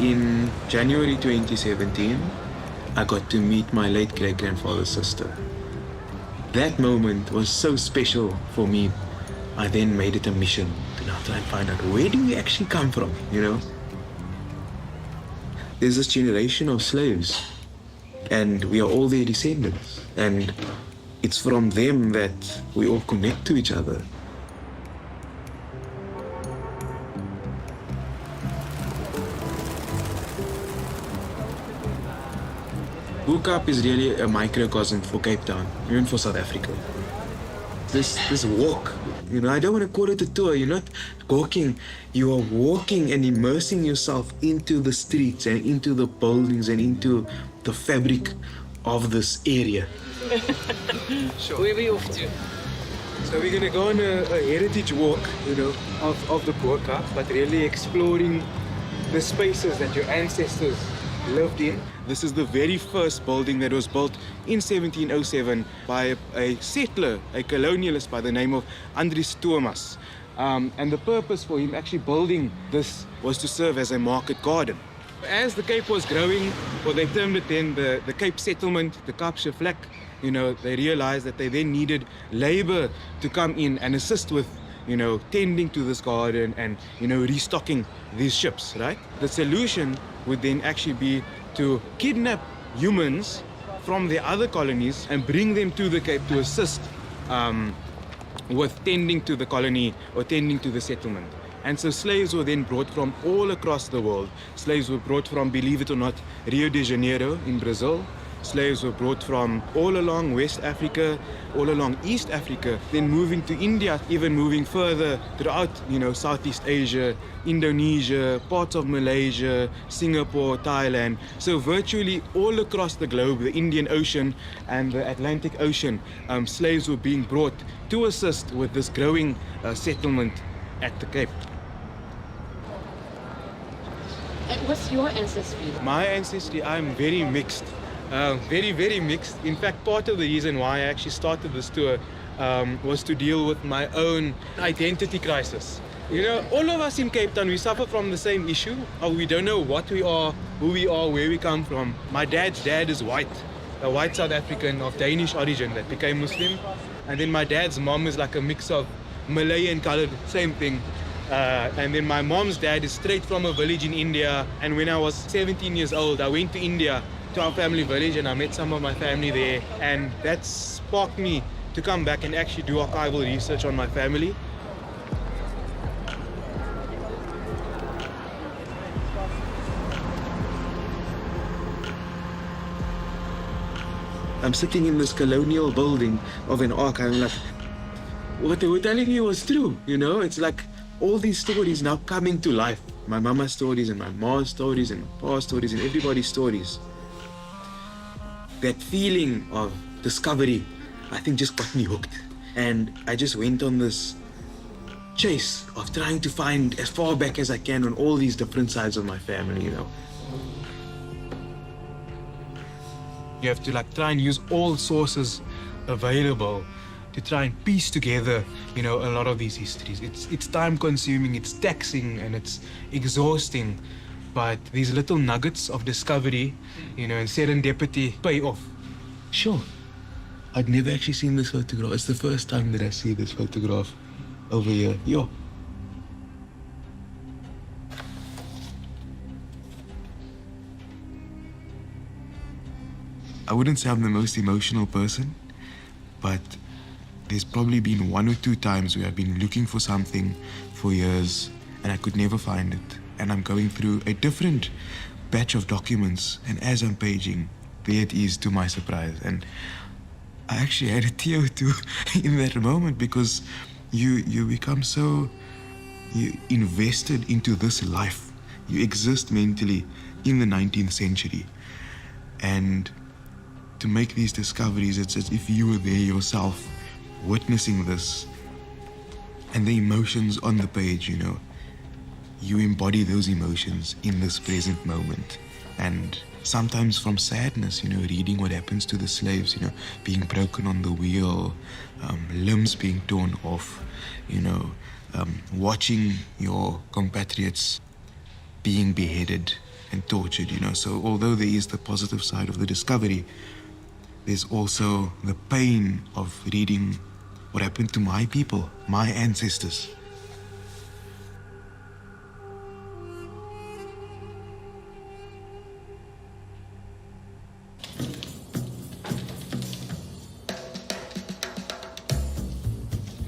in January 2017, I got to meet my late great-grandfather's sister. That moment was so special for me. I then made it a mission to now try and find out, where do we actually come from, you know? There's this generation of slaves, and we are all their descendants. And it's from them that we all connect to each other. Bo-Kaap is really a microcosm for Cape Town, even for South Africa. This walk, you know, I don't want to call it a tour. You're not walking, you are walking and immersing yourself into the streets and into the buildings and into the fabric of this area. Sure. Where are we off to? So we're gonna go on a heritage walk, you know, of the Bo-Kaap, but really exploring the spaces that your ancestors lived in. This is the very first building that was built in 1707 by a settler, a colonialist by the name of Andries Thomas. And the purpose for him actually building this was to serve as a market garden. As the Cape was growing, or they termed it then the Cape settlement, the Kaapse Vlak, you know, they realized that they then needed labor to come in and assist with, you know, tending to this garden and, you know, restocking these ships, right? The solution would then actually be to kidnap humans from the other colonies and bring them to the Cape to assist with tending to the colony or tending to the settlement. And so slaves were then brought from all across the world. Slaves were brought from, believe it or not, Rio de Janeiro in Brazil. Slaves were brought from all along West Africa, all along East Africa, then moving to India, even moving further throughout, you know, Southeast Asia, Indonesia, parts of Malaysia, Singapore, Thailand. So virtually all across the globe, the Indian Ocean and the Atlantic Ocean, slaves were being brought to assist with this growing settlement at the Cape. And what's your ancestry? My ancestry, I'm very mixed. Very mixed. In fact, part of the reason why I actually started this tour was to deal with my own identity crisis. You know, all of us in Cape Town, we suffer from the same issue. We don't know what we are, who we are, where we come from. My dad's dad is white, a white South African of Danish origin that became Muslim. And then my dad's mom is like a mix of Malay and colored, same thing. And then my mom's dad is straight from a village in India. And when I was 17 years old, I went to India to our family village and I met some of my family there, and that sparked me to come back and actually do archival research on my family. I'm sitting in this colonial building of an archive, and like, what they were telling me was true, you know? It's like all these stories now coming to life. My mama's stories and my mom's stories and my pa's stories and everybody's stories. That feeling of discovery, I think, just got me hooked. And I just went on this chase of trying to find as far back as I can on all these different sides of my family, you know. You have to like try and use all sources available to try and piece together, you know, a lot of these histories. It's time consuming, it's taxing, and it's exhausting. But these little nuggets of discovery, you know, and serendipity pay off. Sure, I'd never actually seen this photograph. It's the first time that I see this photograph over here. Yo. I wouldn't say I'm the most emotional person, but there's probably been 1 or 2 times where I've been looking for something for years and I could never find it. And I'm going through a different batch of documents, and as I'm paging, there it is, to my surprise. And I actually had a tear or two in that moment, because you become so invested into this life. You exist mentally in the 19th century. And to make these discoveries, it's as if you were there yourself, witnessing this, and the emotions on the page, you know. You embody those emotions in this present moment. And sometimes from sadness, you know, reading what happens to the slaves, you know, being broken on the wheel, limbs being torn off, you know, watching your compatriots being beheaded, and tortured, you know. So although there is the positive side of the discovery, there's also the pain of reading what happened to my people, my ancestors.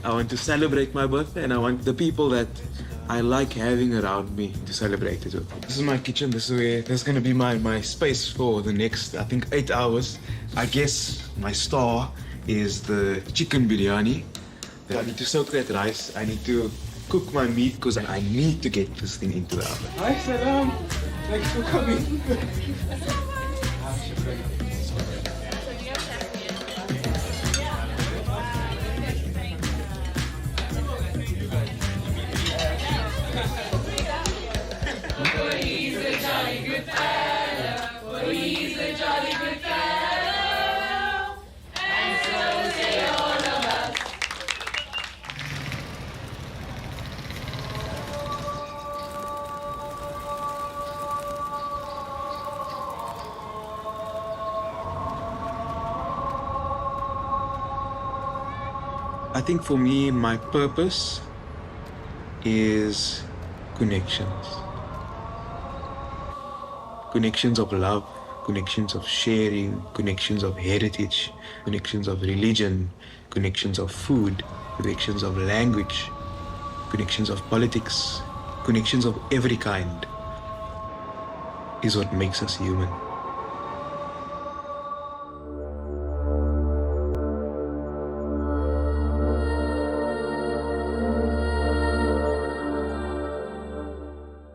I want to celebrate my birthday, and I want the people that I like having around me to celebrate it with. This is my kitchen. This is going to be my space for the next, I think, 8 hours. I guess my star is the chicken biryani. I need to soak that rice. I need to cook my meat because I need to get this thing into the oven. Hi, Salam. Thanks for coming. I think for me, my purpose is connections. Connections of love, connections of sharing, connections of heritage, connections of religion, connections of food, connections of language, connections of politics, connections of every kind is what makes us human.